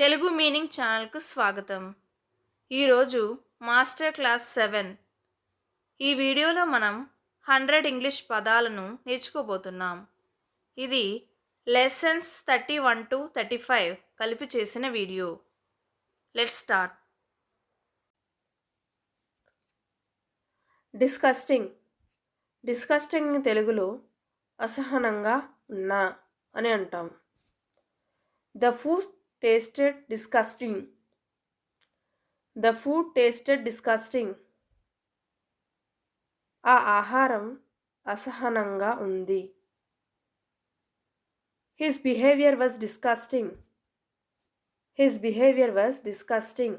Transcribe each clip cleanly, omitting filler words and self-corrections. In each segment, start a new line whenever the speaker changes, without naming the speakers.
Telugu meaning ఛానల్కు స్వాగతం. ఈరోజు మాస్టర్ క్లాస్ 7. ఈ వీడియోలో మనం 100 ఇంగ్లీష్ పదాలను నేర్చుకోబోతున్నాం. ఇది లెసన్స్ 31 to 35 కలిపి చేసిన వీడియో. Let's start. డిస్కస్టింగ్. డిస్కస్టింగ్ని తెలుగులో అసహనంగా ఉన్నా అని అంటాం. The food tasted disgusting. The food tasted disgusting. ఆ ఆహారం అసహనంగా ఉంది. His behavior was disgusting. His behavior was disgusting.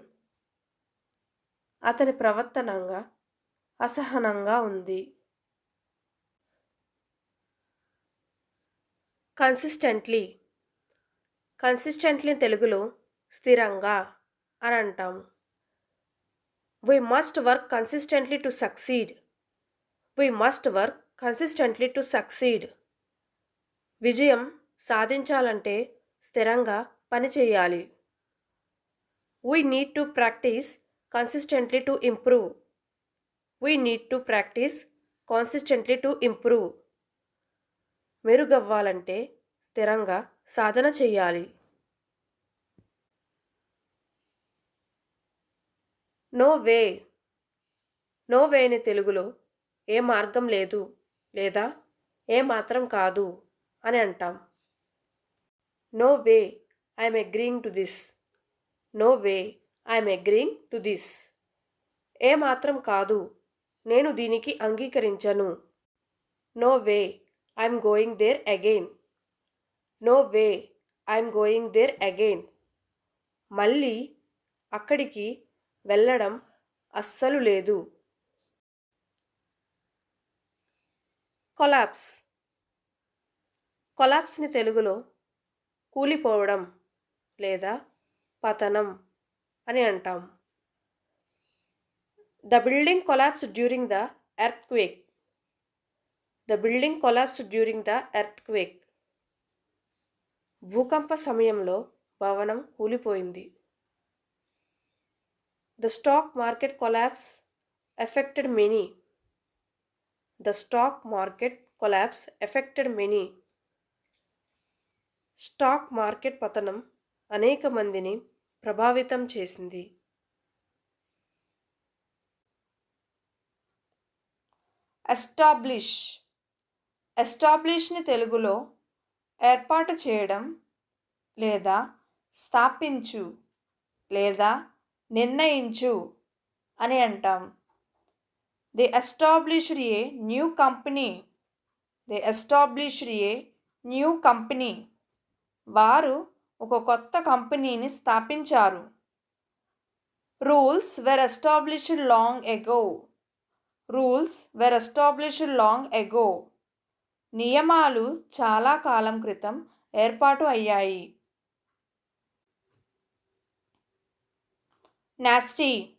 అతని ప్రవర్తనంగా అసహనంగా ఉంది. కన్సిస్టెంట్లీ. కన్సిస్టెంట్లీ తెలుగులో స్థిరంగా అని అంటాము. We must work consistently to succeed. We must work consistently to succeed. విజయం సాధించాలంటే స్థిరంగా పనిచేయాలి. We need to practice consistently to improve. We need to practice consistently to improve. మెరుగవ్వాలంటే స్థిరంగా సాధన చేయాలి. No way. నో వేని తెలుగులో ఏ మార్గం లేదు లేదా ఏ మాత్రం కాదు అని అంటాం. No way I'm agreeing to this. No way I'm agreeing to this. ఏ మాత్రం కాదు, నేను దీనికి అంగీకరించను. No way I'm going there again. No way I'm going there again. మళ్ళీ అక్కడికి వెళ్ళడం అస్సలు లేదు. కొలాప్స్. కొలాప్స్ని తెలుగులో కూలిపోవడం లేదా పతనం అని అంటాం. The building collapsed during the earthquake. The building collapsed during the earthquake. భూకంప సమయంలో భవనం కూలిపోయింది. The stock market collapse affected many. The stock market collapse affected many. Stock market పతనం అనేక మందిని ప్రభావితం చేసింది. ఎస్టాబ్లిష్. ఎస్టాబ్లిష్ని తెలుగులో ఏర్పాటు చేయడం లేదా స్థాపించు లేదా నిర్ణయించు అని అంటాం. The established a new company. The established a new company. వారు ఒక కొత్త కంపెనీని స్థాపించారు. Rules where established long ago. Rules where established long ago. నియమాలు చాలా కాలం క్రితం ఏర్పాటు అయ్యాయి. నాస్టీ.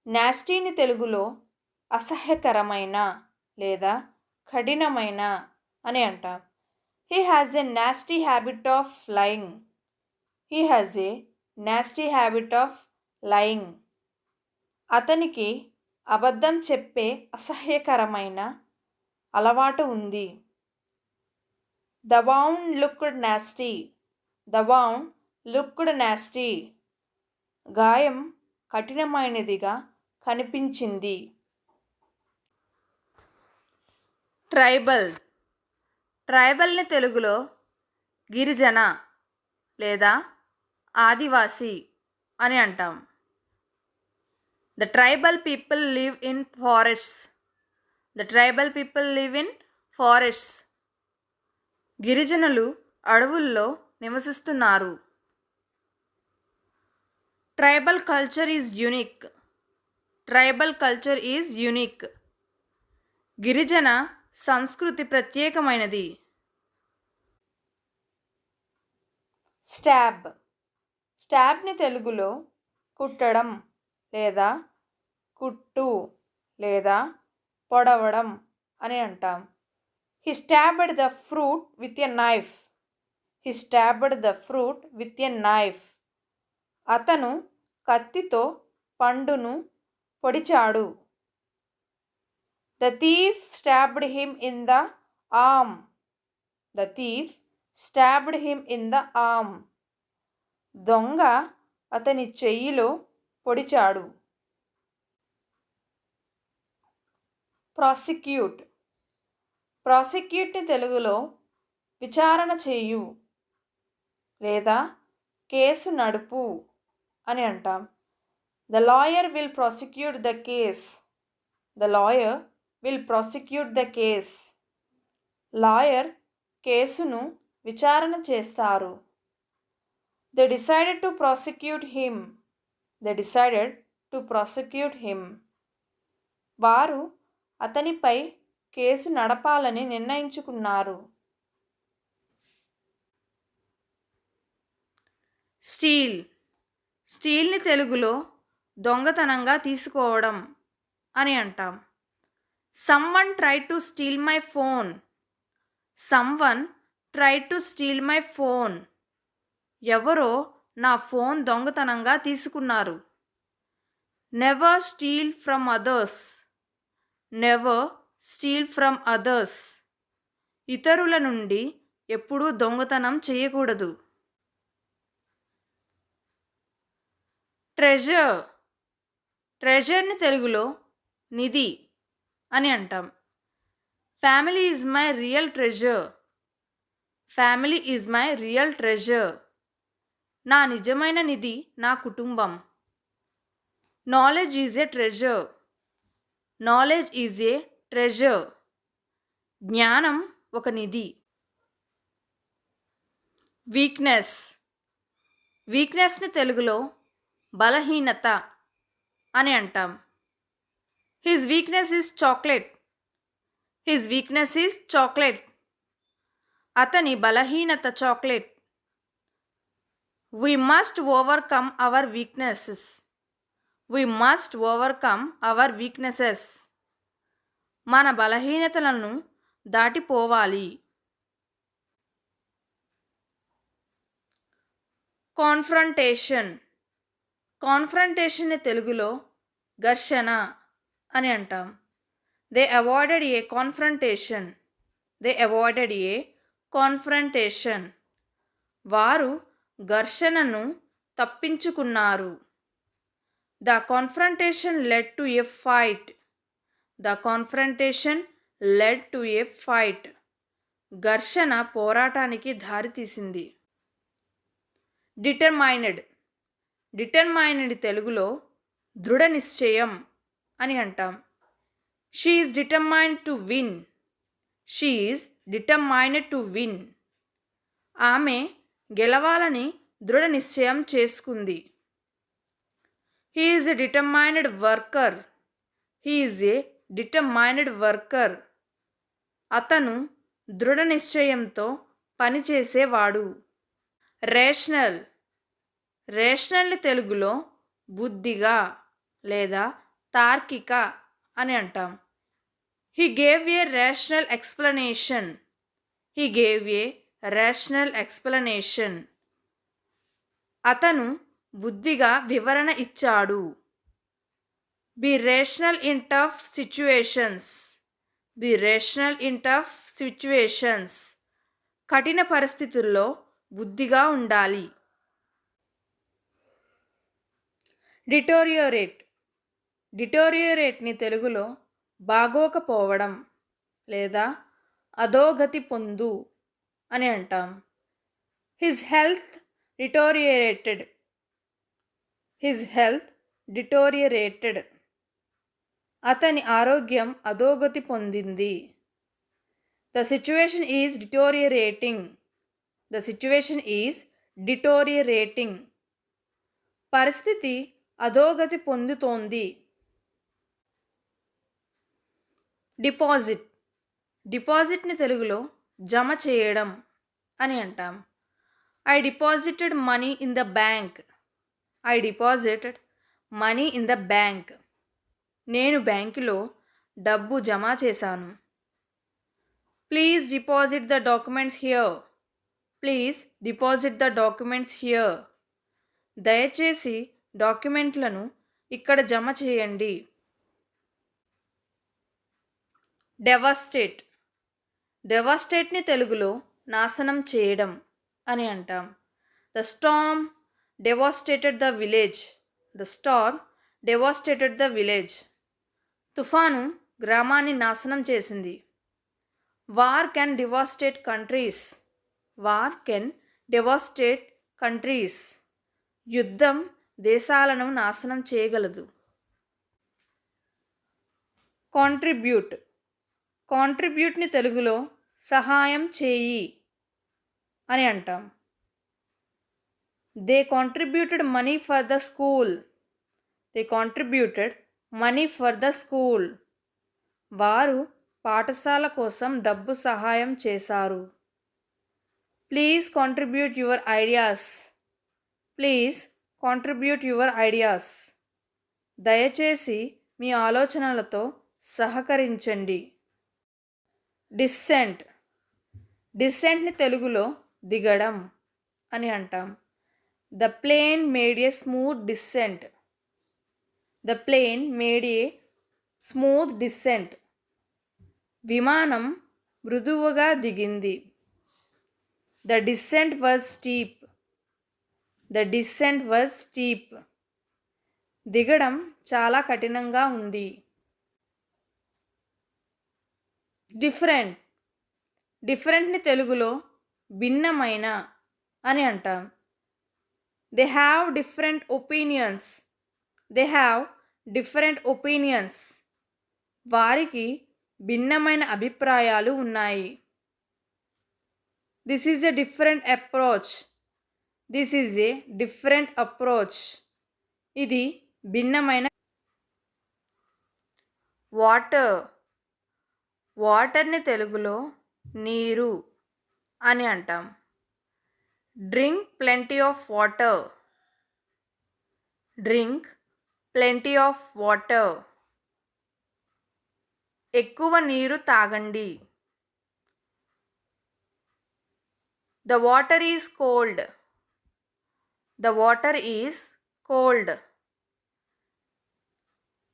నాస్టీని తెలుగులో అసహ్యకరమైన లేదా కఠినమైన అని అంటాం. He has a nasty habit of lying. He has a nasty habit of lying. అతనికి అబద్ధం చెప్పే అసహ్యకరమైన అలవాటు ఉంది. The wound looked nasty. The wound looked nasty. గాయం కఠినమైనదిగా కనిపించింది. ట్రైబల్. ట్రైబల్ని తెలుగులో గిరిజన లేదా ఆదివాసి అని అంటాం. The tribal people live in forests. The tribal people live in forests. గిరిజనులు అడవుల్లో నివసిస్తున్నారు. Tribal culture is unique. Tribal culture is unique. గిరిజన సంస్కృతి ప్రత్యేకమైనది. స్టాబ్. స్టాబ్ని తెలుగులో కుట్టడం లేదా కుట్టు లేదా పొడవడం అని అంటాం. He stabbed the fruit with a knife. He stabbed the fruit with a knife. అతను కత్తితో పండును పొడిచాడు. The thief stabbed him in the arm. The thief stabbed him in the arm. దొంగ అతని చెయ్యిలో పొడిచాడు. ప్రాసిక్యూట్. ప్రాసిక్యూట్ని తెలుగులో విచారణ చేయు లేదా కేసు నడుపు అని అంటాం. The lawyer will prosecute the case. The lawyer will prosecute the case. Lawyer కేసును విచారణ చేస్తారు. They decided to prosecute him. They decided to prosecute him. వారు అతనిపై కేసు నడపాలని నిర్ణయించుకున్నారు. స్టీల్. స్టీల్ని తెలుగులో దొంగతనంగా తీసుకోవడం అని అంటాం. Someone tried to steal my phone. Someone tried to steal my phone. ఎవరో నా ఫోన్ దొంగతనంగా తీసుకున్నారు. Never steal from others. Never steal from others. ఇతరుల నుండి ఎప్పుడూ దొంగతనం చేయకూడదు. ట్రెజర్. ట్రెజర్ని తెలుగులో నిధి అని అంటాం. Family is my real treasure. Family is my real treasure. నా నిజమైన నిధి నా కుటుంబం. Knowledge is a treasure. Knowledge is a treasure. జ్ఞానం ఒక నిధి. వీక్నెస్. వీక్నెస్ని తెలుగులో బలహీనత అని అంటాం. His weakness is chocolate. His weakness is chocolate. అతని బలహీనత chocolate. We must overcome our weaknesses. We must overcome our weaknesses. మన బలహీనతలను దాటిపోవాలి. కాన్ఫ్రంటేషన్. కాన్ఫ్రంటేషన్ని తెలుగులో ఘర్షణ అని అంటాం. They avoided a confrontation. They avoided a confrontation. వారు ఘర్షణను తప్పించుకున్నారు. The confrontation led to a fight. The confrontation led to a fight. ఘర్షణ పోరాటానికి దారితీసింది. డిటర్మైనడ్. డిటర్మైనడ్ తెలుగులో దృఢ నిశ్చయం అని అంటాం. She is determined to win. She is determined to win. ఆమె గెలవాలని దృఢ నిశ్చయం చేసుకుంది. He is a determined worker. He is a determined worker. అతను దృఢ నిశ్చయంతో పనిచేసేవాడు. రేషనల్. రేషనల్ని తెలుగులో బుద్ధిగా లేదా తార్కిక అని అంటాం. He gave a rational explanation. He gave a rational explanation. అతను బుద్ధిగా వివరణ ఇచ్చాడు. Be rational in tough situations. Be rational in tough situations. కఠిన పరిస్థితుల్లో బుద్ధిగా ఉండాలి. డిటోరియోరేట్. డిటోరియోరేట్ని తెలుగులో బాగోకపోవడం లేదా అధోగతి పొందు అని అంటాం. His health deteriorated. His health deteriorated. అతని ఆరోగ్యం అధోగతి పొందింది. The situation is deteriorating. The situation is deteriorating. పరిస్థితి అధోగతి పొందుతోంది. డిపాజిట్. డిపాజిట్ని తెలుగులో జమ చేయడం అని అంటాం. I deposited money in the bank. I deposited money in the bank. నేను బ్యాంకులో డబ్బు జమ చేశాను. Please deposit the documents here. Please deposit the documents here. దయచేసి డాక్యుమెంట్లను ఇక్కడ జమ చేయండి. డెవాస్టేట్. డెవాస్టేట్ని తెలుగులో నాశనం చేయడం అని అంటాం. The storm devastated the village. The storm devastated the village. తుఫాను గ్రామాన్ని నాశనం చేసింది. War can devastate countries. War can devastate countries. యుద్ధం దేశాలను నాశనం చేయగలదు. కాంట్రిబ్యూట్. కాంట్రిబ్యూట్ని తెలుగులో సహాయం చేయి అని అంటాం. They contributed money for the school. They contributed money for the school. వారు పాఠశాల కోసం డబ్బు సహాయం చేశారు. Please contribute your ideas. Please contribute your ideas. దయచేసి మీ ఆలోచనలతో సహకరించండి. డిస్సెంట్. డిస్సెంట్ని తెలుగులో దిగడం అని అంటాం. The plane made a smooth descent. The plane made a smooth descent. విమానం మృదువుగా దిగింది. The descent was steep. The descent was steep. దిగడం చాలా కఠినంగా ఉంది. డిఫరెంట్. డిఫరెంట్ని తెలుగులో భిన్నమైన అని అంటాం. They have different opinions. They have different opinions. వారికి భిన్నమైన అభిప్రాయాలు ఉన్నాయి. This is a different approach. This is a different approach. ఇది భిన్నమైన. వాటర్. వాటర్ని తెలుగులో నీరు అని అంటాం. Drink plenty of water. Drink plenty of water. ఎక్కువ నీరు తాగండి. The water is cold. The water is cold.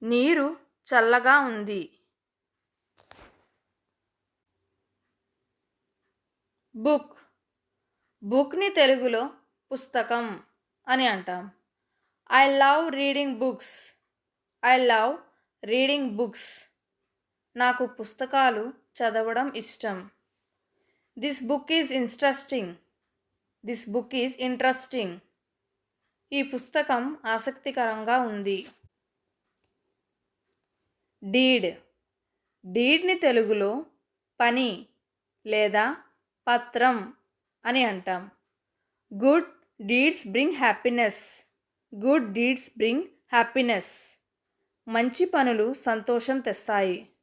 నీరు చల్లగా ఉంది. బుక్. బుక్ని తెలుగులో పుస్తకం అని అంటాం. I love reading books. I love reading books. నాకు పుస్తకాలు చదవడం ఇష్టం. This book is interesting. This book is interesting. ఈ పుస్తకం ఆసక్తికరంగా ఉంది. డీడ్. డీడ్ని తెలుగులో పని లేదా పత్రం అని అంటాం. Good deeds bring happiness. Good deeds bring happiness. మంచి పనులు సంతోషం తెస్తాయి.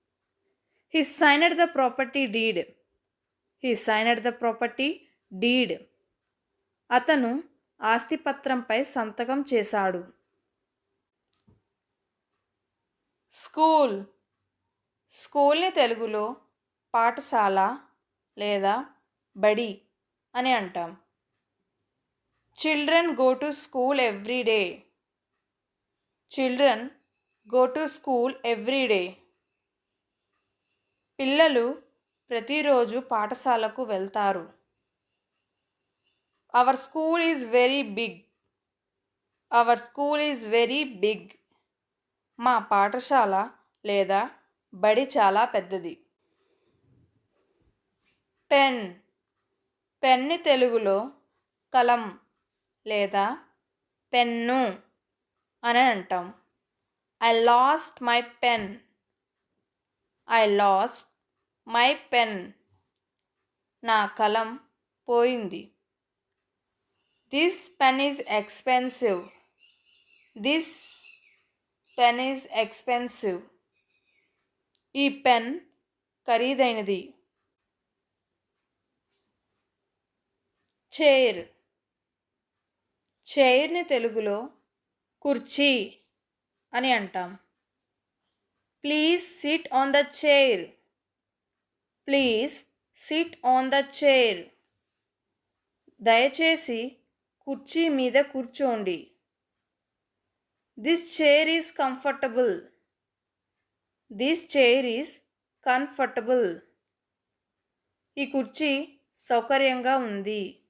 He signed the property deed. He signed the property deed. అతను ఆస్తిపత్రంపై సంతకం చేశాడు. స్కూల్. స్కూల్ని తెలుగులో పాఠశాల లేదా బడి అని అంటాం. Children go to school every day. Children go to school every day. పిల్లలు ప్రతిరోజు పాఠశాలకు వెళ్తారు. Our school is very big. Our school is very big. మా పాఠశాల లేదా బడి చాలా పెద్దది. పెన్. పెన్ని తెలుగులో కలం లేదా పెన్ను అని అంటాం. I lost my pen. I lost my pen. నా కలం పోయింది. This pen is expensive. This pen is expensive. ఈ పెన్ ఖరీదైనది. చైర్. చైర్ని తెలుగులో కుర్చీ అని అంటాం. Please SIT on the chair. Please SIT on the chair. దయచేసి కుర్చీ మీద కూర్చోండి. This chair is comfortable. This chair is comfortable. ఈ కుర్చీ సౌకర్యంగా ఉంది.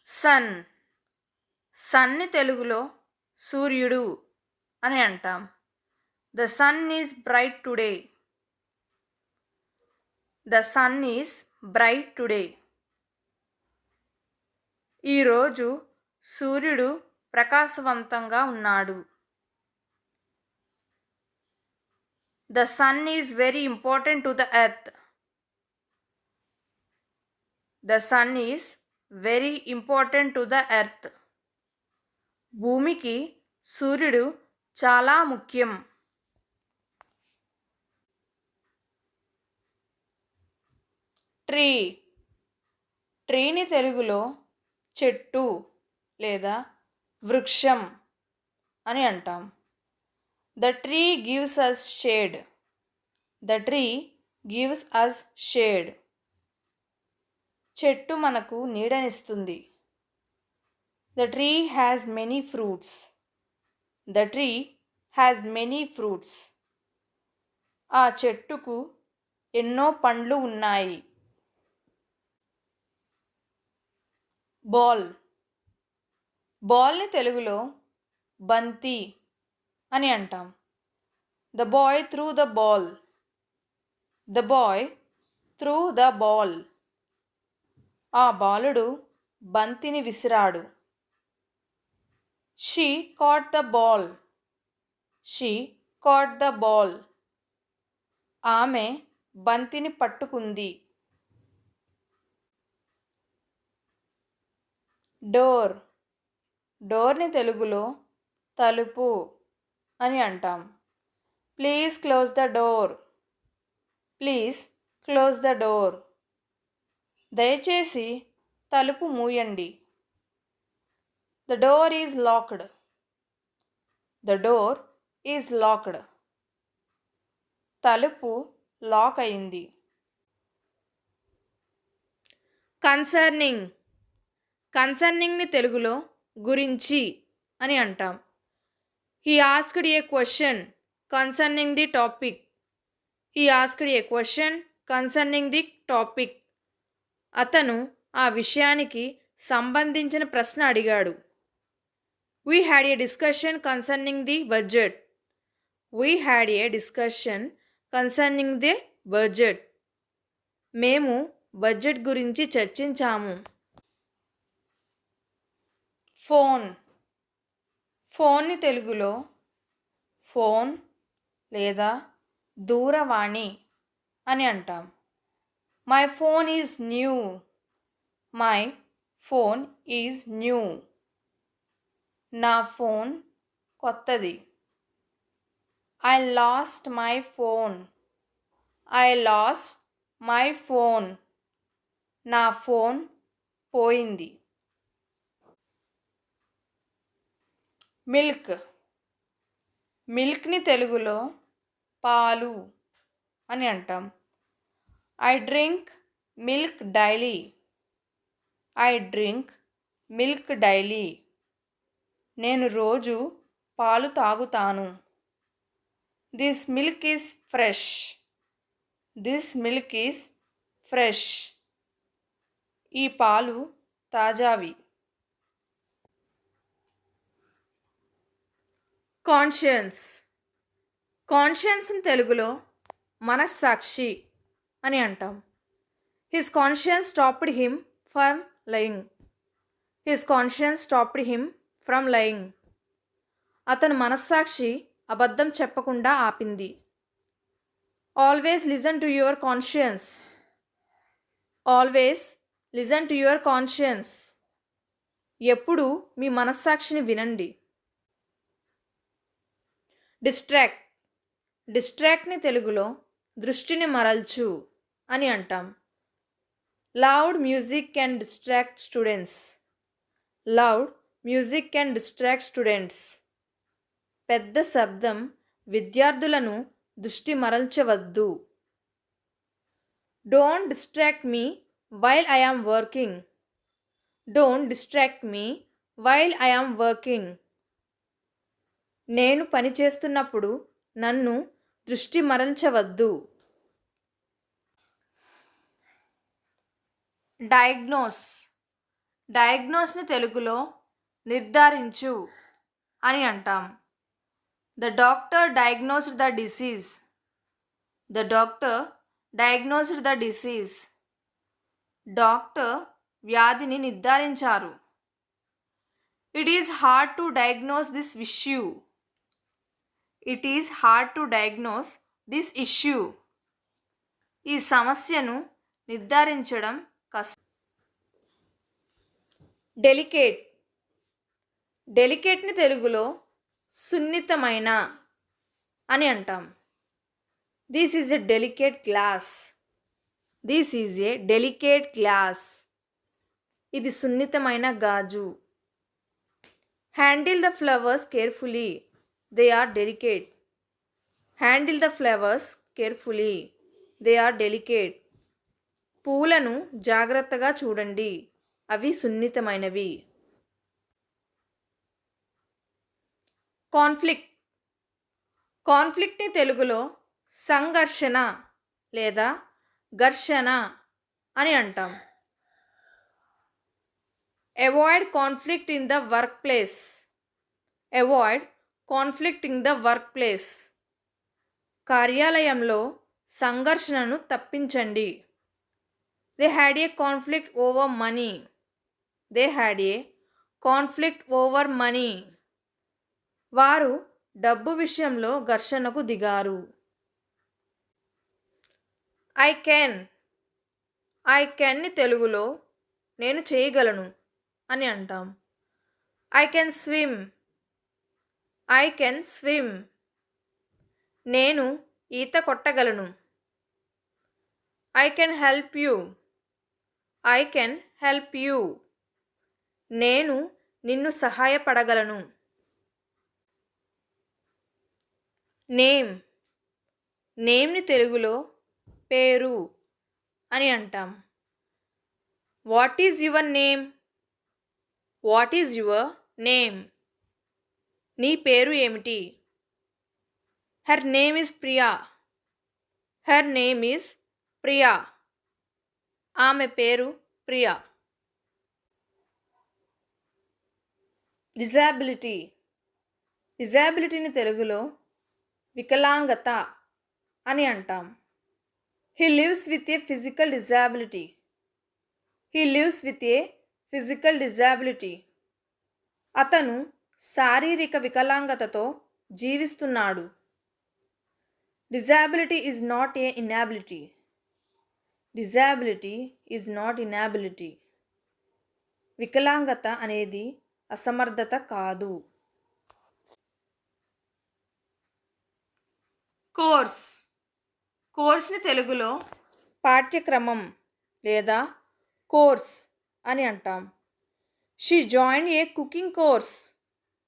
సన్. సన్ని తెలుగులో సూర్యుడు అని అంటాం. The sun is bright today. The sun is bright today. ఈరోజు సూర్యుడు ప్రకాశవంతంగా ఉన్నాడు. The sun is very important to the earth. The sun is very important to the earth. భూమికి సూర్యుడు చాలా ముఖ్యం. ట్రీ. ట్రీని తెలుగులో చెట్టు లేదా వృక్షం అని అంటాం. The tree gives us shade. The tree gives us shade. చెట్టు మనకు నీడనిస్తుంది. The tree has many fruits. The tree has many fruits. ఆ చెట్టుకు ఎన్నో పండ్లు ఉన్నాయి. బాల్. బాల్ని తెలుగులో బంతి అని అంటాం. The boy threw the ball. The boy threw the ball. ఆ బాలుడు బంతిని విసిరాడు. She caught the ball. She caught the ball. ఆమె బంతిని పట్టుకుంది. డోర్. డోర్ని తెలుగులో తలుపు అని అంటాం. Please close the door. Please close the door. దయచేసి తలుపు మూయండి. The door is locked. The door is locked. తలుపు లాక్ అయింది. కన్సర్నింగ్. కన్సర్నింగ్ని తెలుగులో గురించి అని అంటాం. He asked a question concerning the topic. He asked a question concerning the topic. అతను ఆ విషయానికి సంబంధించిన ప్రశ్న అడిగాడు. We had a discussion concerning the budget. We had a discussion concerning the budget. మేము బడ్జెట్ గురించి చర్చించాము. ఫోన్. ఫోన్ని తెలుగులో ఫోన్ లేదా దూరవాణి అని అంటాం. My phone is new. My phone is new. నా ఫోన్ కొత్తది. I lost my phone. I lost my phone. నా ఫోన్ పోయింది. మిల్క్. మిల్క్ని తెలుగులో పాలు అని అంటాం. I drink milk daily. I drink milk daily. నేను రోజు పాలు తాగుతాను. This milk is fresh. This milk is fresh. ఈ పాలు తాజావి. కాన్షియన్స్. కాన్షియన్స్ని తెలుగులో మనస్సాక్షి అని అంటాం. His conscience stopped him from lying. His conscience stopped him from lying. అతను మనస్సాక్షి అబద్ధం చెప్పకుండా ఆపింది. Always listen to your conscience. Always listen to your conscience. ఎప్పుడు మీ మనస్సాక్షిని వినండి. డిస్ట్రాక్ట్. డిస్ట్రాక్ట్ని తెలుగులో దృష్టిని మరల్చు అని అంటాం. Loud music can distract students. Loud music can distract students. పెద్ద శబ్దం విద్యార్థులను దృష్టి మరల్చవద్దు. Don't distract me while I am working. Don't distract me
while I am working. నేను పని చేస్తున్నప్పుడు నన్ను దృష్టి మరల్చవద్దు. డయాగ్నోస్. డయాగ్నోస్ని తెలుగులో నిర్ధారించు అని అంటాం. The doctor diagnosed the disease. The doctor diagnosed the disease. Doctor వ్యాధిని నిర్ధారించారు. It is hard to diagnose this issue. It is hard to diagnose this issue. ఈ సమస్యను నిర్ధారించడం కష్టం. డెలికేట్. డెలికేట్ని తెలుగులో సున్నితమైన అని అంటాం. This is a delicate glass. This is a delicate glass. ఇది సున్నితమైన గాజు. Handle the flowers carefully. They are delicate. Handle the flowers carefully. They are delicate. పూలను జాగ్రత్తగా చూడండి, అవి సున్నితమైనవి. కాన్ఫ్లిక్ట్. కాన్ఫ్లిక్ట్ని తెలుగులో సంఘర్షణ లేదా ఘర్షణ అని అంటాం. Avoid conflict in the workplace. Avoid conflict in the workplace. కార్యాలయంలో సంఘర్షణను తప్పించండి. They had a conflict over money. They had a conflict over money. వారు డబ్బు విషయంలో ఘర్షణకు దిగారు. I can. ఐ కెన్ని తెలుగులో నేను చేయగలను అని అంటాం. I can swim. I can swim. నేను ఈత కొట్టగలను. I can help you. I can help you. నేను నిన్ను సహాయపడగలను. నేమ్. నేమ్ని తెలుగులో పేరు అని అంటాం. What is your name. What is your name. నీ పేరు ఏమిటి. Her name is Priya. Her name is Priya. ఆమె పేరు ప్రియా. డిజాబిలిటీ. డిజాబిలిటీని తెలుగులో వికలాంగత అని అంటాం. He lives with a physical disability. He lives with a physical disability. అతను శారీరక వికలాంగతతో జీవిస్తున్నాడు. Disability is not a inability. Disability is not inability. వికలాంగత అనేది అసమర్థత కాదు. కోర్స్. కోర్స్ని తెలుగులో పాఠ్యక్రమం లేదా కోర్స్ అని అంటాం. She join a cooking course.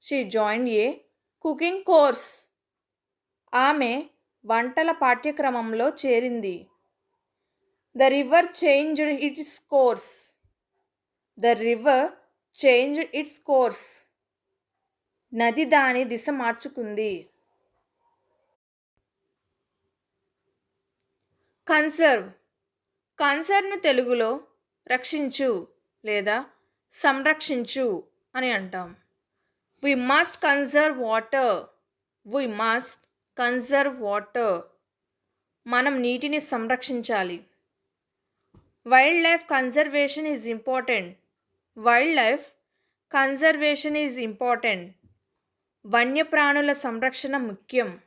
She join a cooking course. ఆమె వంటల పాఠ్యక్రమంలో చేరింది. The river changed it's course. The river changed it's course. నది దాని దిశ మార్చుకుంది. కన్సర్వ్. కన్సర్వ్ను తెలుగులో రక్షించు లేదా సంరక్షించు అని అంటాం. We must conserve water. We must conserve water. మనం నీటిని సంరక్షించాలి. Wildlife conservation is important. Wildlife conservation is important. వన్యప్రాణుల సంరక్షణ ముఖ్యం.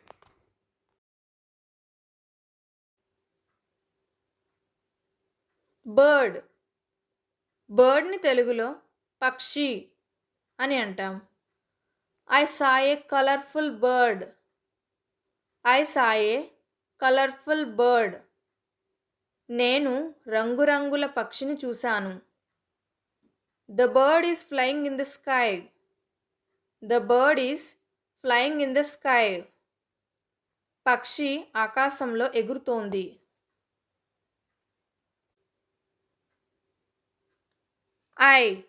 బర్డ్. బర్డ్ని తెలుగులో పక్షి అని అంటాం. I saw a colourful bird. I saw a colourful bird. నేను రంగురంగుల పక్షిని చూశాను. The bird is flying in the sky. The bird is flying in the sky. పక్షి ఆకాశంలో ఎగురుతోంది. ఐ.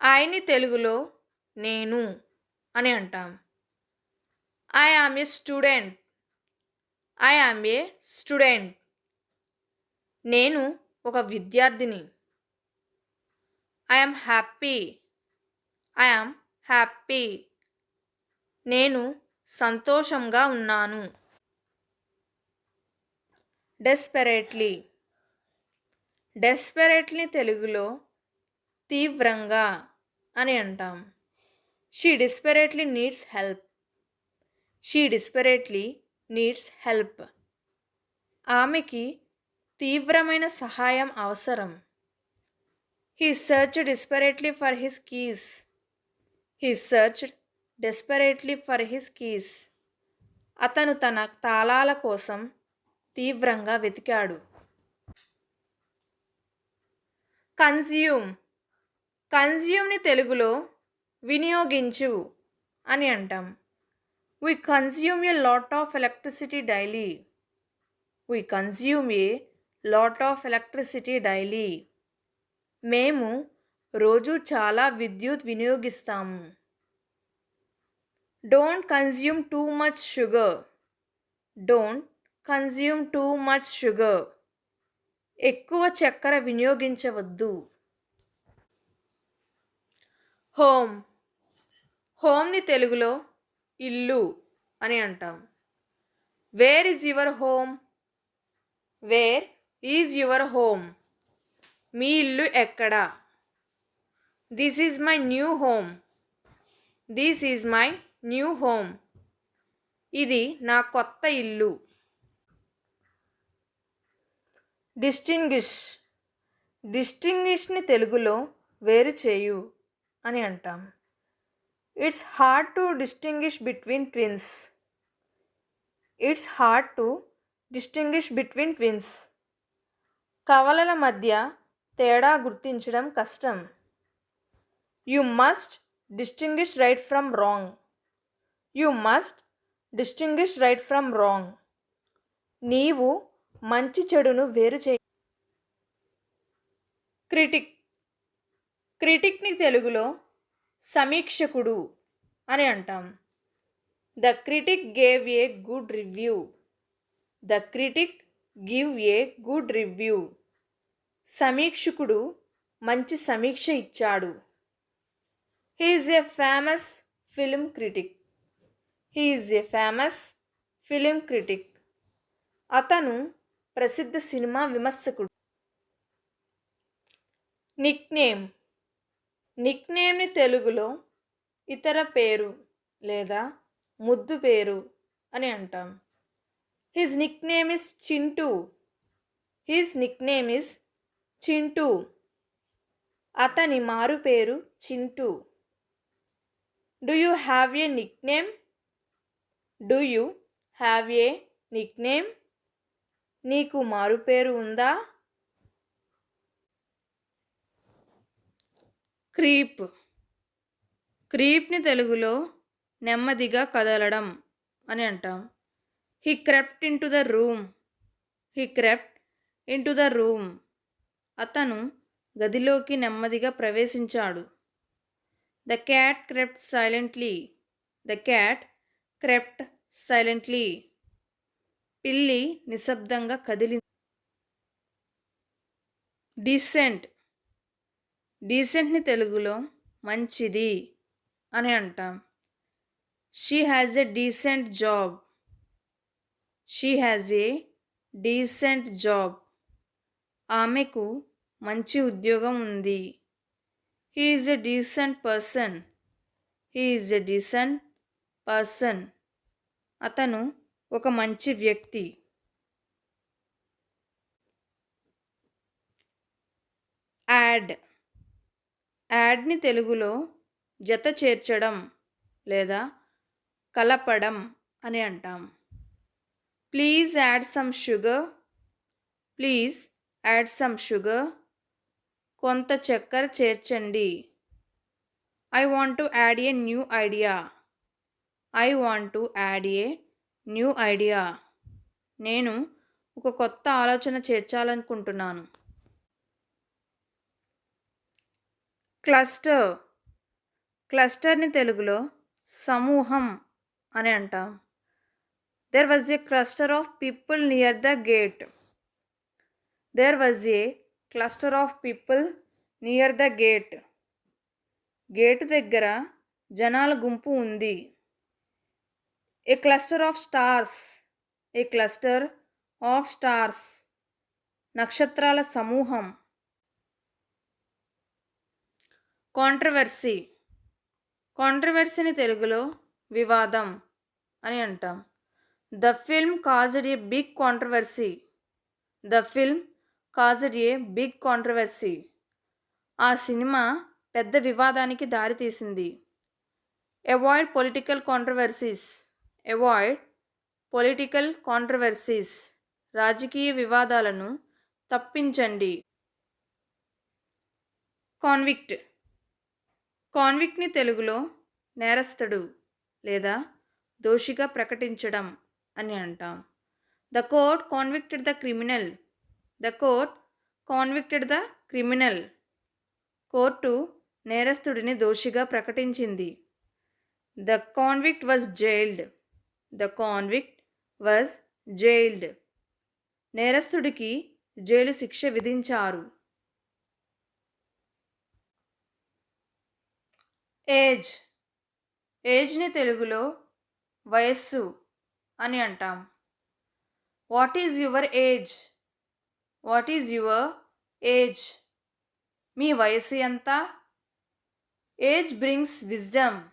ఐని తెలుగులో నేను అని అంటాం. I am a student. I am a student. నేను ఒక విద్యార్థిని. I am happy. I am happy. నేను సంతోషంగా ఉన్నాను. డెస్పెరేట్లీ. డెస్పెరేట్లీ తెలుగులో తీవ్రంగా అని అంటాం. She desperately needs help. She desperately needs help. ఆమెకి తీవ్రమైన సహాయం అవసరం. He searched desperately for his keys. He searched desperately for his keys. అతను తన తాళాల కోసం తీవ్రంగా వెతికాడు. కన్జ్యూమ్. కన్జ్యూమ్ని తెలుగులో వినియోగించు అని అంటాం. We consume a lot of electricity daily. We consume a lot of electricity daily. మేము రోజు చాలా విద్యుత్ వినియోగిస్తాము. Don't consume too much sugar. Don't consume too much sugar. ఎక్కువ చక్కెర వినియోగించవద్దు. హోమ్. హోమ్ని తెలుగులో ఇల్లు అని అంటాం. Where is your home? Where is your home? మీ ఇల్లు ఎక్కడ? This is my new home. This is my new home. ఇది నా కొత్త ఇల్లు. డిస్టింగ్విష్. డిస్టింగ్విష్ని తెలుగులో వేరు చేయు అని అంటాం. It's hard to distinguish between twins. It's hard to distinguish between twins. కవలల మధ్య తేడా గుర్తించడం కష్టం. You must distinguish right from wrong. You must distinguish right from wrong. నీవు మంచి చెడును వేరు చేయి. క్రిటిక్. క్రిటిక్ని తెలుగులో సమీక్షకుడు అని అంటాం. The critic gave a good review. The critic give a good review. సమీక్షకుడు మంచి సమీక్ష ఇచ్చాడు. He is a famous film critic. He is a famous film critic. అతను ప్రసిద్ధ సినిమా విమర్శకుడు. నిక్నేమ్. నిక్నేమ్ని తెలుగులో ఇతర పేరు లేదా ముద్దు పేరు అని అంటాం. His nickname is Chintu. His nickname is Chintu. అతని మారు పేరు Chintu. Do you have a nickname? Do you have a nickname? నీకు మారు పేరు ఉందా? క్రీప్. క్రీప్ని తెలుగులో నెమ్మదిగా కదలడం అని అంటాం. He crept in to the room. He crept in to the room. అతను గదిలోకి నెమ్మదిగా ప్రవేశించాడు. The cat crept silently. The cat crept silently. పిల్లి నిశ్శబ్దంగా కదిలింది. డీసెంట్. డీసెంట్ని తెలుగులో మంచిది అని అంటాం. She has a decent job. She has a decent job. ఆమెకు మంచి ఉద్యోగం ఉంది. He is a decent person. He is a decent person. అతను ఒక మంచి వ్యక్తి. యాడ్. యాడ్ని తెలుగులో జత చేర్చడం లేదా కలపడం అని అంటాం. Please add some sugar. Please add some sugar. కొంత చక్కెర చేర్చండి. I want to add a new idea. I want to add a new idea. నేను ఒక కొత్త ఆలోచన చేర్చాలనుకుంటున్నాను. క్లస్టర్. క్లస్టర్ని తెలుగులో సమూహం అని అంటాం. There was a cluster of people near the gate. There was a cluster of people near the gate. Gate దగ్గర జనాల గుంపు ఉంది. A cluster of stars. A cluster of stars. నక్షత్రాల సమూహం. కాంట్రవర్సీ. కాంట్రవర్సీని తెలుగులో వివాదం అని అంటాం. The film caused a big controversy. The film caused a big controversy. ఆ సినిమా పెద్ద వివాదానికి దారితీసింది. Avoid political controversies. Avoid political controversies. రాజకీయ వివాదాలను తప్పించండి. కాన్విక్ట్. కాన్విక్ట్ని తెలుగులో నేరస్తుడు లేదా దోషిగా ప్రకటించడం అని అంటాం. The court convicted the criminal. The court convicted the criminal. Court నేరస్తుడిని దోషిగా ప్రకటించింది. The convict was jailed. The convict was jailed. నేరస్తుడికి జైలు శిక్ష విధించారు. ఏజ్. ఏజ్ని తెలుగులో వయస్సు అని అంటాం. What is your age. What is your age. మీ వయసు ఎంత. Age brings wisdom.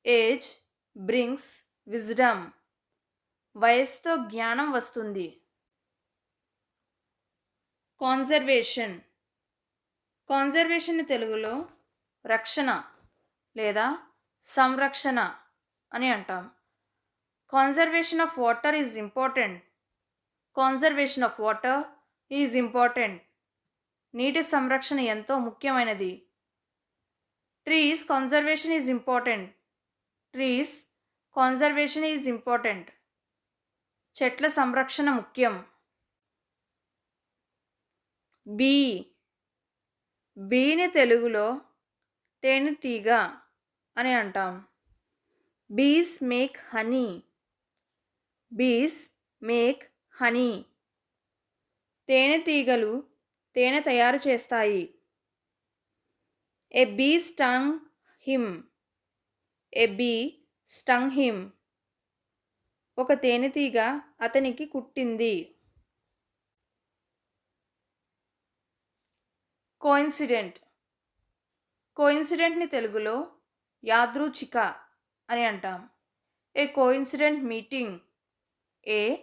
Age brings wisdom. వయసుతో జ్ఞానం వస్తుంది. కాన్జర్వేషన్. కాన్జర్వేషన్ని తెలుగులో రక్షణ లేదా సంరక్షణ అని అంటాం. Conservation of water is important. Conservation of water is important. నీటి సంరక్షణ ఎంతో ముఖ్యమైనది. Trees conservation is important. Trees conservation is important. చెట్ల సంరక్షణ ముఖ్యం. బీ. బీని తెలుగులో తేనెటీగ అని అంటాం. బీస్ మేక్ హనీ. బీస్ మేక్ హనీ. తేనెటీగలు తేనె తయారు చేస్తాయి. A B stung him. A B stung him. ఒక తేనెటీగ అతనికి కుట్టింది. కోయిన్సిడెంట్. కోయిన్సిడెంట్ని తెలుగులో యాదృచ్ఛిక అని అంటాం. A coincident meeting. A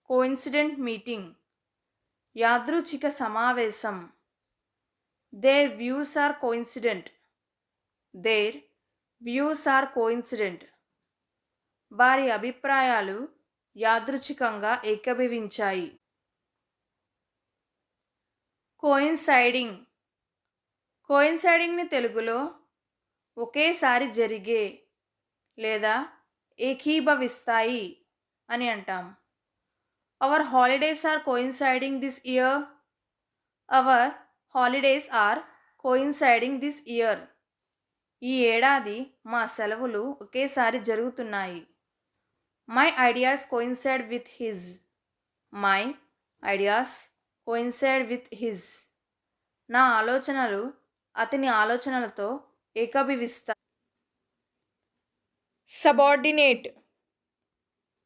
coincident meeting. యాదృచ్ఛిక సమావేశం. Their views are coincident. Their views are coincident. వారి అభిప్రాయాలు యాదృచ్ఛికంగా ఏకీభవించాయి. కోయిన్సైడింగ్. కోయిన్సైడింగ్ని తెలుగులో ఒకేసారి జరిగే లేదా ఏకీభవిస్తాయి అని అంటాం. Our holidays are coinciding this year. Our holidays are coinciding this year. ఈ ఏడాది మా సెలవులు ఒకేసారి జరుగుతున్నాయి. My ideas coincide with his. My ideas coincide with his. నా ఆలోచనలు అతని ఆలోచనలతో ఏకీభవిస్తాయి. సబార్డినేట్.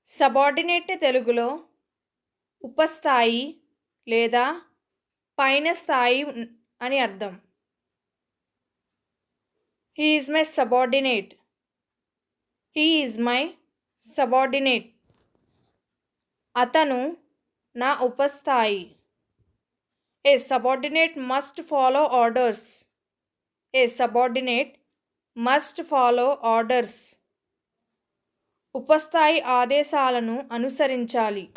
సబార్డినేట్ని తెలుగులో ఉపస్థాయి లేదా పైన స్థాయి అని అర్థం. He is my subordinate. He is my subordinate. అతను నా ఉపస్థాయి. ఏ సబార్డినేట్ మస్ట్ ఫాలో ఆర్డర్స్. ఏ సబార్డినేట్ మస్ట్ ఫాలో ఆర్డర్స్. ఉపస్థాయి ఆదేశాలను అనుసరించాలి.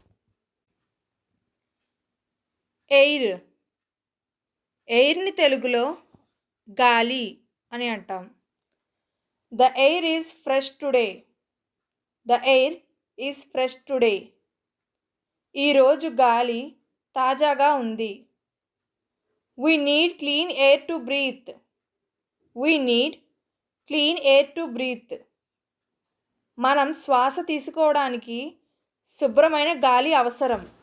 ఎయిర్. ఎయిర్ని తెలుగులో గాలి అని అంటాం. The air is fresh today. The air is fresh today. ఈరోజు గాలి తాజాగా ఉంది. We need clean air to breathe. We need clean air to breathe. మనం శ్వాస తీసుకోవడానికి శుభ్రమైన గాలి అవసరం.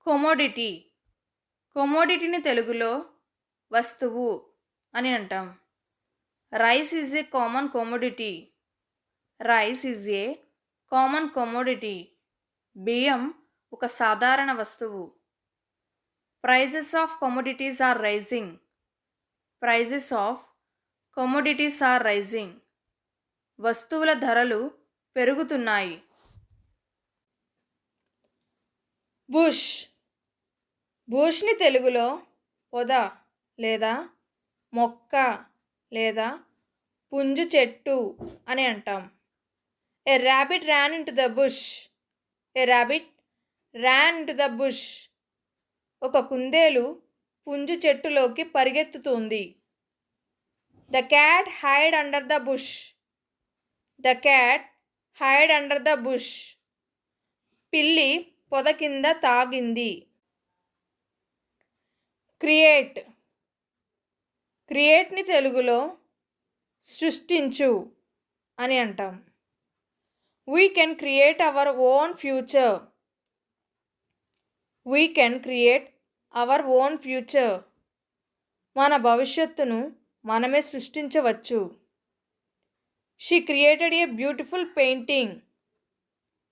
కొమోడిటీ. కొమోడిటీని తెలుగులో వస్తువు అని అంటాం. Rice is a common commodity. Rice is a common commodity. బియ్యం ఒక సాధారణ వస్తువు. Prices of commodities are rising. Prices of commodities are rising. వస్తువుల ధరలు పెరుగుతున్నాయి. బుష్. బుష్ని తెలుగులో పొద లేదా మొక్క లేదా పుంజు చెట్టు అని అంటాం. A rabbit ran into the bush. A rabbit ran into the bush. ఒక కుందేలు పుంజు చెట్టులోకి పరిగెత్తుతుంది. The cat hide under the bush. The cat hide under the bush. పిల్లి పొద కింద తాగింది. క్రియేట్. క్రియేట్ని తెలుగులో సృష్టించు అని అంటాం. We can create our own future. We can create our own future. మన భవిష్యత్తును మనమే సృష్టించవచ్చు. She created a beautiful painting.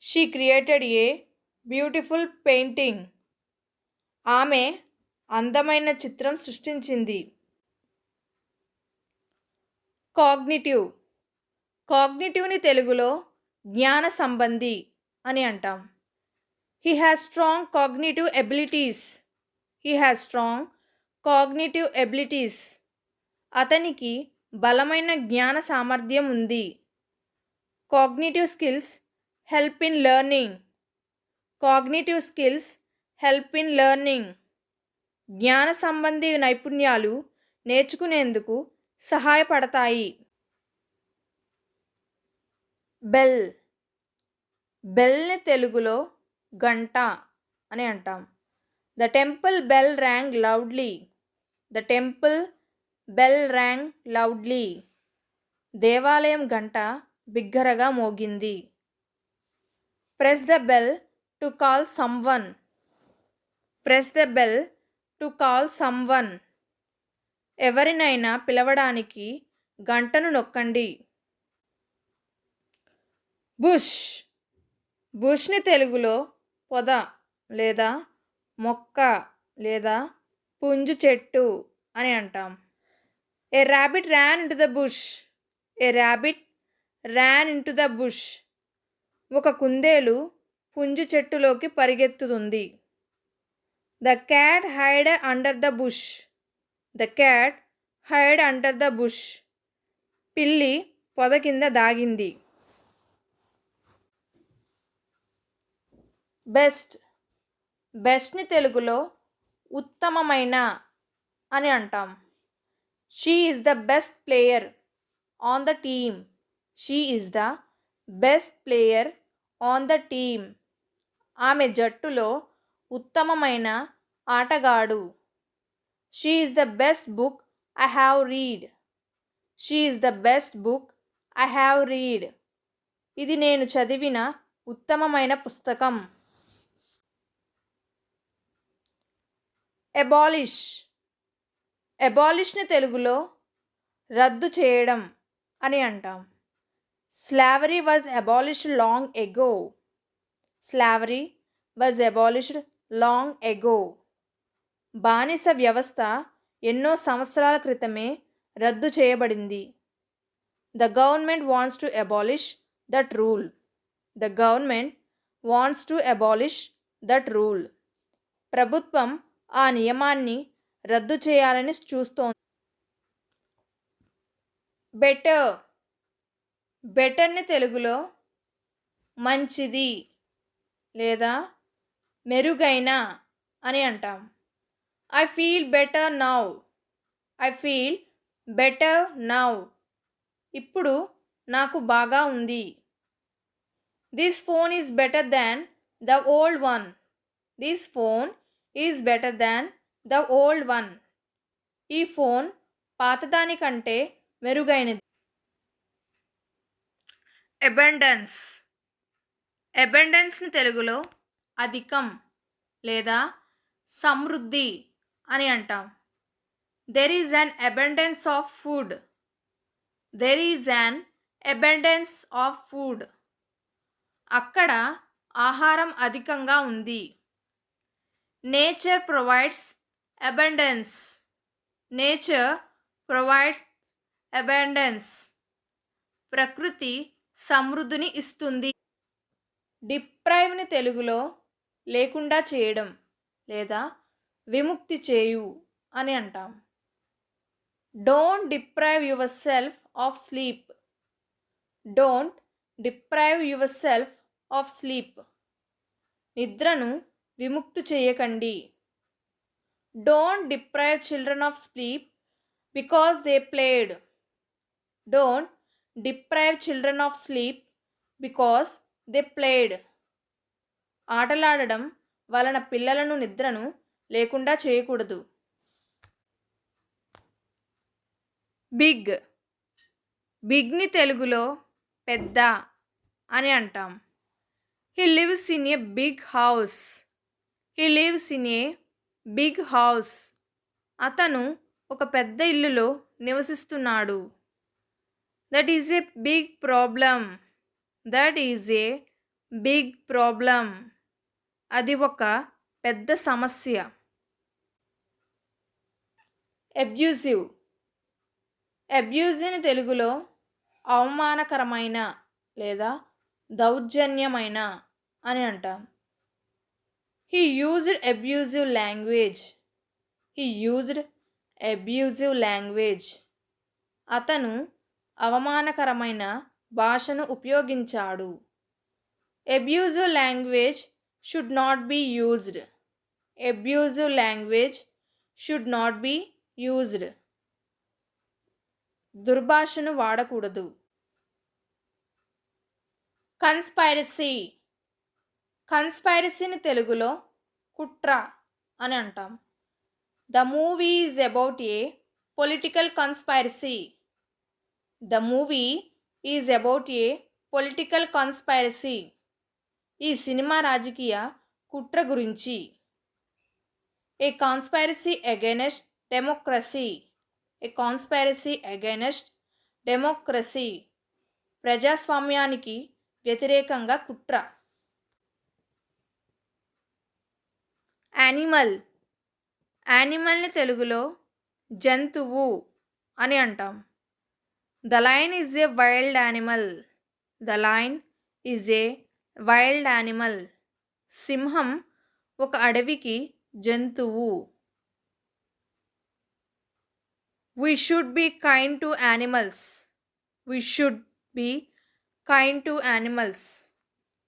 She created a beautiful painting. ఆమె అందమైన చిత్రం సృష్టించింది. కాగ్నిటివ్. కాగ్నిటివ్ని తెలుగులో జ్ఞాన సంబంధి అని అంటాం. He has strong cognitive abilities. He has strong cognitive abilities. అతనికి బలమైన జ్ఞాన సామర్థ్యం ఉంది. Cognitive skills help in learning. Cognitive skills help in learning. జ్ఞాన సంబంధి నైపుణ్యాలు నేర్చుకునేందుకు సహాయపడతాయి. బెల్. బెల్ని తెలుగులో గంట అని అంటాం. The temple bell rang loudly. The temple bell rang loudly. దేవాలయం గంట బిగ్గరగా మోగింది. Press the bell to call someone. Press the bell to call someone. ఎవరినైనా పిలవడానికి గంటను నొక్కండి. బుష్. బుష్ని తెలుగులో పొద లేదా మొక్క లేదా పుంజు చెట్టు అని అంటాం. A rabbit ran into the bush. A rabbit ran into the bush. ఒక కుందేలు పుంజు చెట్టులోకి పరిగెత్తుతుంది. The cat hide under the bush. The cat hide under the bush. పిల్లి పొద కింద దాగింది. బెస్ట్. బెస్ట్ని తెలుగులో ఉత్తమమైన అని అంటాం. She is the best player on the team. She is the best player on the team. ఆమె జట్టులో ఉత్తమమైన ఆటగాడు. She is the best book I have read. She is the best book I have read. ఇది నేను చదివిన ఉత్తమమైన పుస్తకం. Abolish. అబాలిష్ని తెలుగులో రద్దు చేయడం అని అంటాం. Slavery was abolished long ago. Slavery was abolished long ago. బానిస వ్యవస్థ ఎన్నో సంవత్సరాల క్రితమే రద్దు చేయబడింది. The government wants to abolish that rule. The government wants to abolish that rule. ప్రభుత్వం ఆ నియమాన్ని రద్దు చేయాలని చూస్తోంది. బెటర్. బెటర్ని తెలుగులో మంచిది లేదా మెరుగైన అని అంటాం. I feel better now. I feel better now. ఇప్పుడు నాకు బాగా ఉంది. This phone is better than the old one. This phone is better than the old one. ఈ ఫోన్ పాతదానికంటే మెరుగైనది. అబండెన్స్. అబండెన్స్ని తెలుగులో అధికం లేదా సమృద్ధి అని అంటాం. There is an abundance of food. There is an abundance of food. అక్కడ ఆహారం అధికంగా ఉంది. Nature provides abundance. Nature provides abundance. ప్రకృతి సమృద్ధిని ఇస్తుంది. డిప్రైవ్ని తెలుగులో లేకుండా చేయడం లేదా విముక్తి చేయు అని అంటాం. Don't deprive yourself of sleep. Don't deprive yourself of sleep. నిద్రను విముక్తి చేయకండి. Don't deprive children of sleep because they played. Don't deprive children of sleep because they played. ఆటలాడడం వలన పిల్లలను నిద్రను లేకుండా చేయకూడదు. బిగ్. బిగ్ని తెలుగులో పెద్ద అని అంటాం. He lives in a big house. He lives in a big house. అతను ఒక పెద్ద ఇల్లులో నివసిస్తున్నాడు. That is a big problem. That is a big problem. అది ఒక పెద్ద సమస్య. అబ్యూజివ్. అబ్యూజివ్ని తెలుగులో అవమానకరమైన లేదా దౌర్జన్యమైన అని అంటాం. He used abusive language. He used abusive language. అతను అవమానకరమైన భాషను ఉపయోగించాడు. Abusive language should not be used. Abusive language should not be used. దుర్భాషను వాడకూడదు. కన్స్పైరసీ. కన్స్పైరసీని తెలుగులో కుట్ర అని అంటాం. The movie is about a political conspiracy. The movie is about a political conspiracy. ఈ సినిమా రాజకీయ కుట్ర గురించి. A conspiracy against democracy. A conspiracy against democracy. ప్రజాస్వామ్యానికి వ్యతిరేకంగా కుట్ర. యానిమల్. యానిమల్ని తెలుగులో జంతువు అని అంటాం. The lion is a wild animal. The lion is a wild animal. సింహం ఒక అడవికి జంతువు. We should be kind to animals. We should be kind to animals.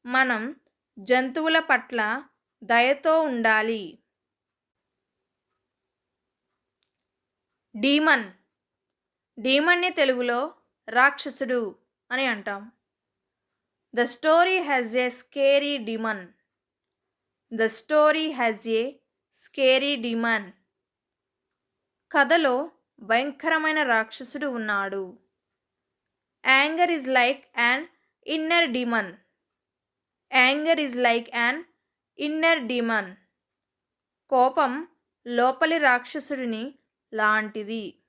మనం జంతువుల పట్ల దయతో ఉండాలి. డీమన్. డీమన్ని తెలుగులో రాక్షసుడు అని అంటాం. The story has a scary demon. The story has a scary demon. కథలో భయంకరమైన రాక్షసుడు ఉన్నాడు. Anger is like an inner demon. Anger is like an inner demon. కోపం లోపలి రాక్షసుడిని లాంటిది.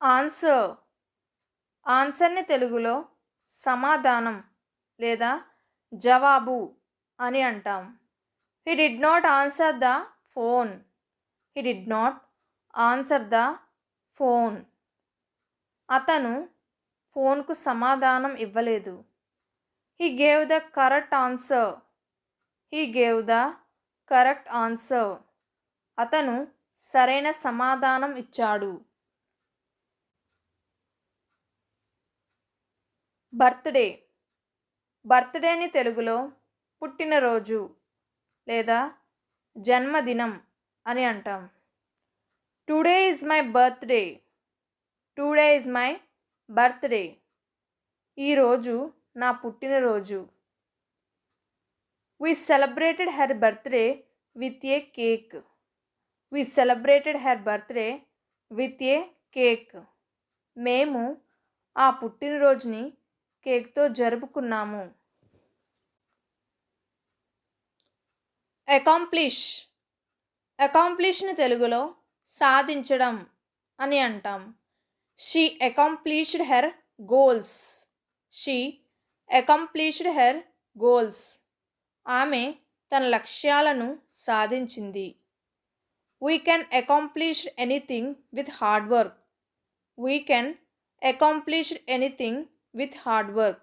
ఆన్సర్. ఆన్సర్ని తెలుగులో సమాధానం లేదా జవాబు అని అంటాం. He did not answer the phone. He did not answer the phone. అతను ఫోన్కు సమాధానం ఇవ్వలేదు. He gave the correct answer. He gave the correct answer. అతను సరైన సమాధానం ఇచ్చాడు. బర్త్డే. బర్త్డేని తెలుగులో పుట్టినరోజు లేదా జన్మదినం అని అంటాం. Today is my birthday. Today is my birthday. ఈరోజు నా పుట్టినరోజు. We celebrated her birthday with a cake. We celebrated her birthday with a cake. మేము ఆ పుట్టినరోజుని కేక్తో జరుపుకున్నాము. అకాంప్లిష్. అకాంప్లిష్ని తెలుగులో సాధించడం అని అంటాం. She accomplished her goals. She accomplished her goals. ఆమె తన లక్ష్యాలను సాధించింది. We can accomplish anything with hard work. We can accomplish anything with hard work.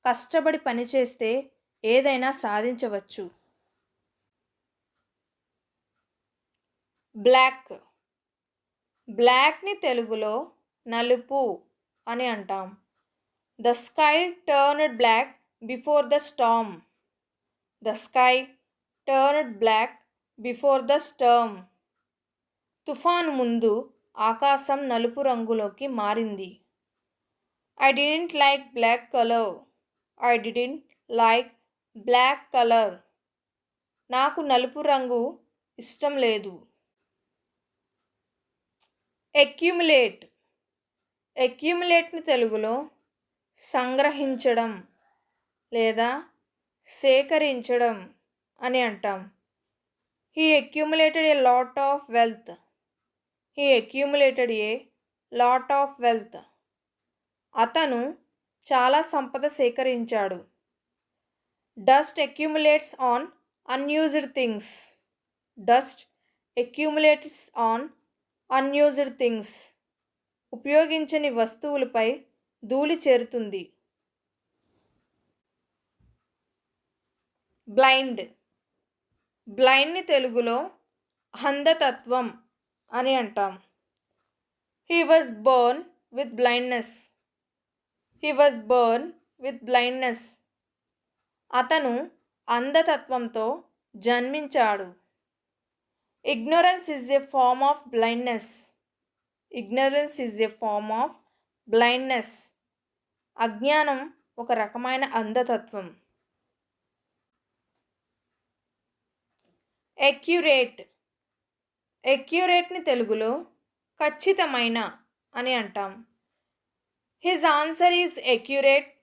కష్టపడి పనిచేస్తే ఏదైనా సాధించవచ్చు. బ్లాక్. బ్లాక్ని తెలుగులో నలుపు అని అంటాం. The sky turned black before the storm. The sky turned black before the storm. తుఫాను ముందు ఆకాశం నలుపు రంగులోకి మారింది. I didn't like black colour. I didn't like black colour. నాకు నలుపు రంగు ఇష్టం లేదు. అక్యుములేట్. అక్యుములేట్ని తెలుగులో సంగ్రహించడం లేదా సేకరించడం అని అంటాం. He accumulated a lot of wealth. He accumulated a lot of wealth. అతను చాలా సంపద సేకరించాడు. Dust accumulates on unused things. Dust accumulates on unused things. ఉపయోగించని వస్తువులపై ధూళి చేరుతుంది. బ్లైండ్. బ్లైండ్ని తెలుగులో అంధతత్వం అని అంటాం. He was born with blindness. He was born with blindness. అతను అంధతత్వంతో జన్మించాడు. Ignorance is a form of blindness. Ignorance is a form of blindness. అజ్ఞానం ఒక రకమైన అంధతత్వం. ఎక్యురేట్. ఎక్యురేట్ని తెలుగులో ఖచ్చితమైన అని అంటాం. His answer is accurate.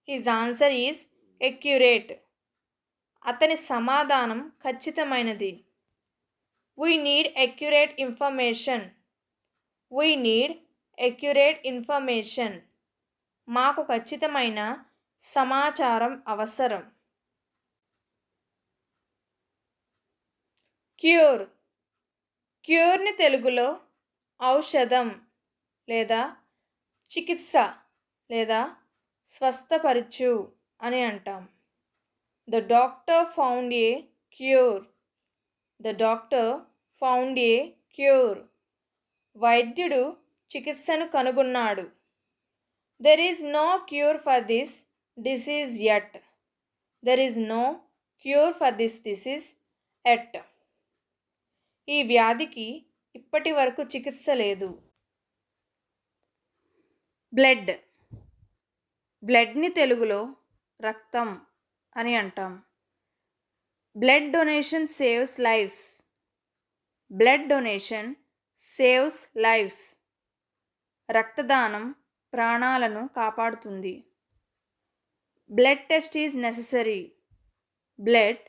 His answer is accurate. అతని సమాధానం ఖచ్చితమైనది. We need accurate information. We need accurate information. మాకు ఖచ్చితమైన సమాచారం అవసరం. క్యూర్. క్యూర్ని తెలుగులో ఔషధం లేదా చికిత్స లేదా స్వస్థపరచు అని అంటాం. The doctor found a cure. The doctor found a cure. వైద్యుడు చికిత్సను కనుగొన్నాడు. There is no cure for this disease yet. There is no cure for this disease yet. ఈ వ్యాధికి ఇప్పటి వరకు చికిత్స లేదు. బ్లడ్. బ్లడ్ని తెలుగులో రక్తం అని అంటాం. Blood donation saves lives. Blood donation saves lives. రక్తదానం ప్రాణాలను కాపాడుతుంది. Blood test is necessary. Blood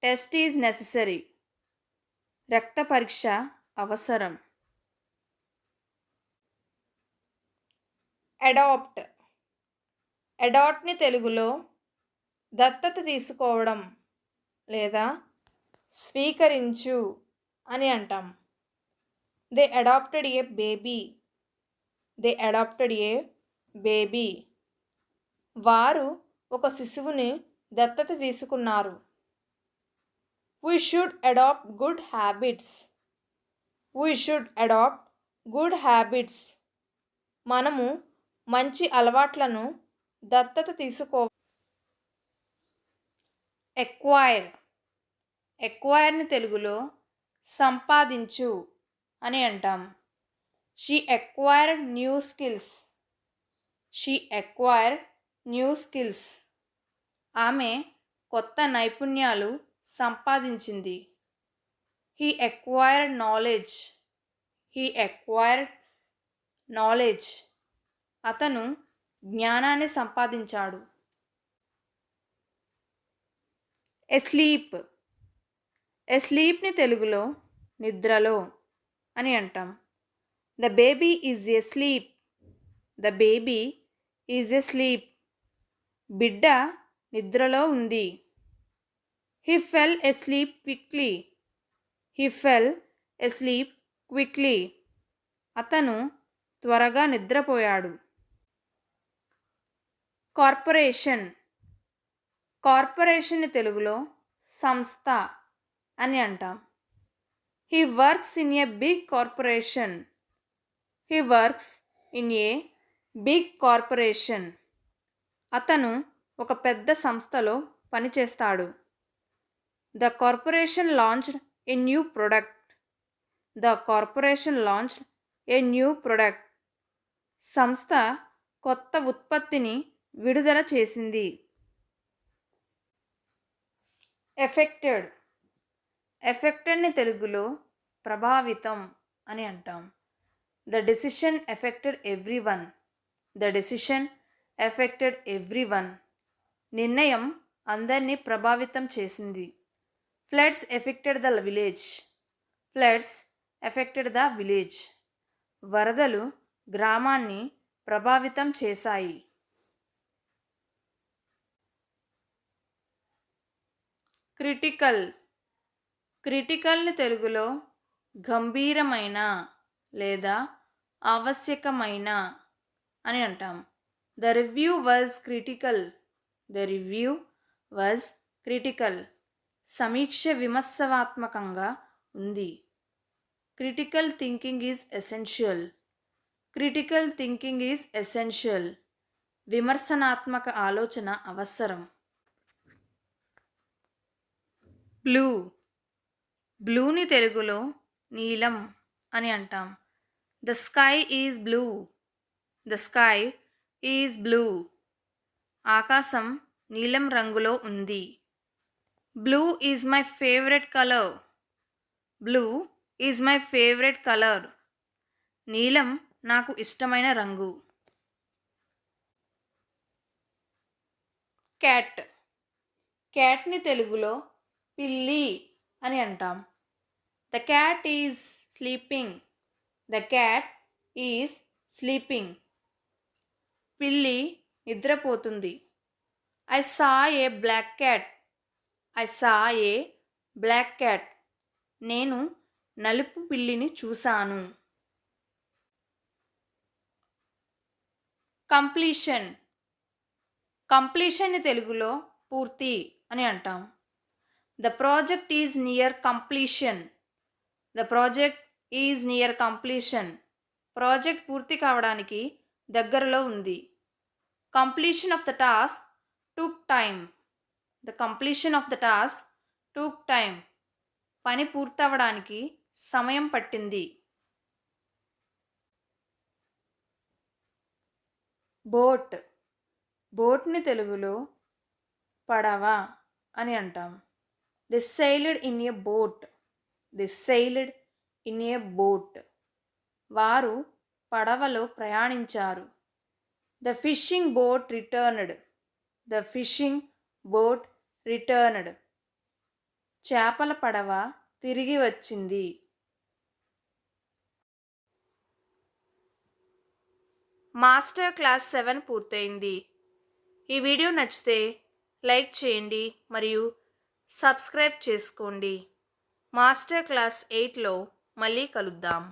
test is necessary. రక్త పరీక్ష అవసరం. అడాప్ట్. అడాప్ట్ని తెలుగులో దత్తత తీసుకోవడం లేదా స్వీకరించు అని అంటాం. They adapted a baby. They adapted a baby. వారు ఒక శిశువుని దత్తత తీసుకున్నారు. We should adopt good habits. We should adopt good habits. మనము మంచి అలవాట్లను దత్తత తీసుకో. ఎక్వైర్. ఎక్వైర్ని తెలుగులో సంపాదించు అని అంటాం. She acquired new skills. She acquired new skills. ఆమె కొత్త నైపుణ్యాలు సంపాదించింది. He acquired knowledge. He acquired knowledge. అతను జ్ఞానాన్ని సంపాదించాడు. ఎస్లీప్. ఎస్లీప్ని తెలుగులో నిద్రలో అని అంటాం. The baby is asleep. The baby is asleep. బిడ్డ నిద్రలో ఉంది. He fell asleep quickly. He fell asleep quickly. అతను త్వరగా నిద్రపోయాడు. కార్పొరేషన్. కార్పొరేషన్ని తెలుగులో సంస్థ అని అంటాం. He works in a big corporation. He works in a big corporation. అతను ఒక పెద్ద సంస్థలో పనిచేస్తాడు. The corporation launched a new product. The corporation launched a new product. సంస్థ కొత్త ఉత్పత్తిని విడుదల చేసింది. ఎఫెక్టెడ్. ఎఫెక్టెడ్ని తెలుగులో ప్రభావితం అని అంటాం. The decision affected every one. The decision affected every one. నిర్ణయం అందరినీ ప్రభావితం చేసింది. Floods affected the village. Floods affected the village. వరదలు గ్రామాన్ని ప్రభావితం చేశాయి. క్రిటికల్. క్రిటికల్ని తెలుగులో గంభీరమైన లేదా ఆవశ్యకమైన అని అంటాం. The review was critical. The review was critical. సమీక్ష విమర్శనాత్మకంగా ఉంది. Critical thinking is essential. Critical thinking is essential. విమర్శనాత్మక ఆలోచన అవసరం. బ్లూ. బ్లూని తెలుగులో నీలం అని అంటాం. The sky is blue. The sky is blue. ఆకాశం నీలం రంగులో ఉంది. Blue is my favourite colour. Blue is my favourite colour. నీలం నాకు ఇష్టమైన రంగు. క్యాట్. క్యాట్ని తెలుగులో పిల్లి అని అంటాం. The cat is sleeping. The cat is sleeping. పిల్లి నిద్రపోతుంది. I saw a black cat. I saw a black cat. నేను నలుపు పిల్లిని చూశాను. కంప్లీషన్. కంప్లీషన్ని తెలుగులో పూర్తి అని అంటాం. The project is near completion. The project is near completion. Project పూర్తి కావడానికి దగ్గరలో ఉంది. Completion of the task took time. The completion of the task took time. పని పూర్తవడానికి సమయం పట్టింది. బోట్. బోట్ని తెలుగులో పడవ అని అంటాం. They sailed in a boat. They sailed in a boat. వారు పడవలో ప్రయాణించారు. The fishing boat returned. The fishing boat returned. చేపల పడవ తిరిగి వచ్చింది. మాస్టర్ క్లాస్ 7 పూర్తయింది. ఈ వీడియో నచ్చితే లైక్ చేయండి మరియు సబ్స్క్రైబ్ చేసుకోండి. మాస్టర్ క్లాస్ 8లో మళ్ళీ కలుద్దాం.